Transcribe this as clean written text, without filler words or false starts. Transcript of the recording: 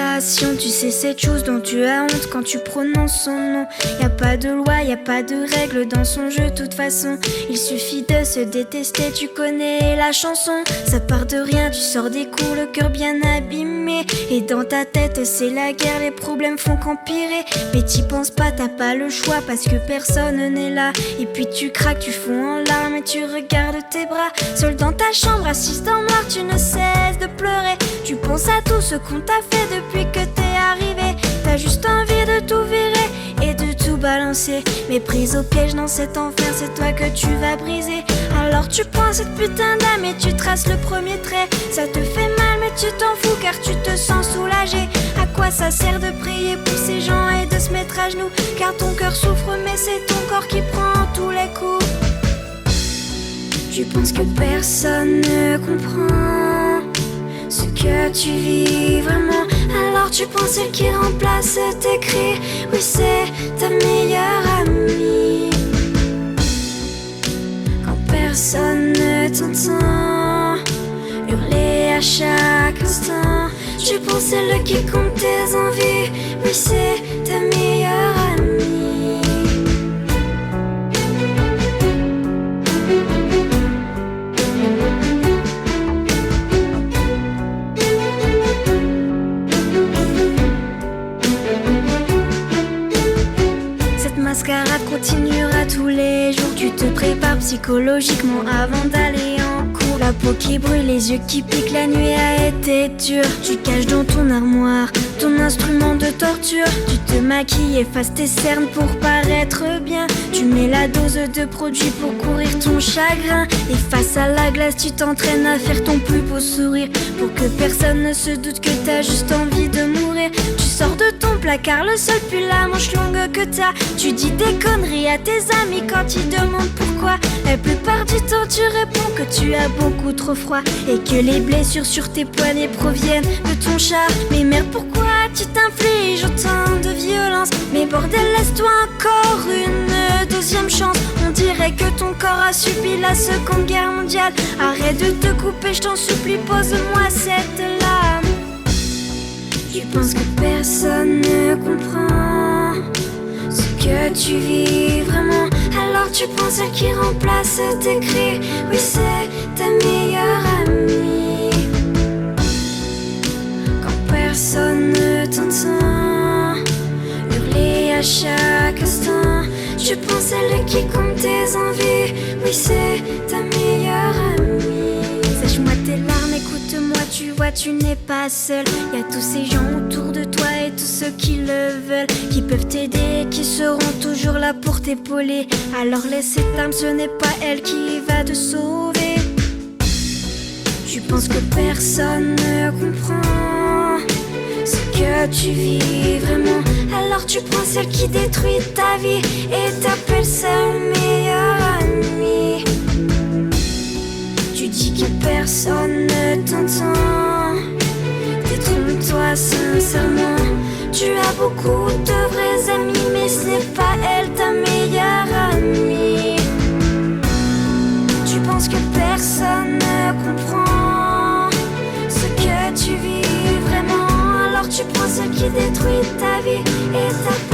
relation. Tu sais cette chose dont tu as honte quand tu prononces son nom. Y a pas de loi, y a pas de règles dans son jeu, toute façon. Il suffit de se détester, tu connais la chanson. Ça part de rien, tu sors des cours, le cœur bien abîmé. Et dans ta tête c'est la guerre, les problèmes font qu'empirer. Mais t'y penses pas, t'as pas le choix parce que personne n'est là. Et puis tu craques, tu fonds en larmes et tu regardes tes bras. Seul dans ta chambre, assise dans le noir, tu ne cesses de pleurer. Tu penses à tout ce qu'on t'a fait depuis que t'es arrivé. T'as juste envie de tout virer et de tout balancer. Mais prise au piège dans cet enfer, c'est toi que tu vas briser. Alors tu prends cette putain d'âme et tu traces le premier trait. Ça te fait mal mais tu t'en fous car tu te sens soulagé. À quoi ça sert de prier pour ces gens et de se mettre à genoux? Car ton cœur souffre mais c'est ton corps qui prend tous les coups. Tu penses que personne ne comprend ce que tu vis vraiment. Alors tu prends celle qui remplace tes cris. Oui, c'est ta meilleure amie. Quand personne ne t'entend hurler à chaque instant, tu prends celle qui compte tes envies. Oui, c'est ta meilleure amie. Mascarade continuera tous les jours. Tu te prépares psychologiquement avant d'aller en cours. La peau qui brûle, les yeux qui piquent, la nuit a été dure. Tu caches dans ton armoire ton instrument de torture. Tu te maquilles, effaces tes cernes pour paraître bien. Tu mets la dose de produit pour courir ton chagrin. Et face à la glace, tu t'entraînes à faire ton plus beau sourire pour que personne ne se doute que t'as juste envie de mourir. Tu sors de ton placard, le sol puis la manche longue que t'as. Tu dis des conneries à tes amis quand ils demandent pourquoi. La plupart du temps tu réponds que tu as beaucoup trop froid et que les blessures sur tes poignets proviennent de ton chat. Mais merde, pourquoi tu t'infliges autant de violence? Mais bordel, laisse-toi encore une deuxième chance. On dirait que ton corps a subi la Seconde Guerre mondiale. Arrête de te couper, je t'en supplie, pose-moi cette lame. Tu penses que personne ne comprend ce que tu vis vraiment. Alors tu prends celle qui remplace tes cris. Oui, c'est ta meilleure amie. Quand personne ne t'entend hurler à chaque instant, tu prends celle qui compte tes envies. Oui, c'est ta meilleure amie. Sèche-moi tes larmes, écoute-moi, tu vois, tu n'es pas seul. Y a tous ces gens autour de toi et tous ceux qui le veulent, qui peuvent t'aider, qui seront toujours là pour t'épauler. Alors laisse cette âme, ce n'est pas elle qui va te sauver. Tu penses que personne ne comprend ce que tu vis vraiment. Alors tu prends celle qui détruit ta vie et t'appelles celle meilleure amie. Tu dis que personne ne t'entend. Détrompe-toi sincèrement. Tu as beaucoup de vrais amis, mais ce n'est pas elle ta meilleure amie. Tu penses que personne ne comprend ce que tu vis vraiment. Alors tu prends celle qui détruit ta vie et ta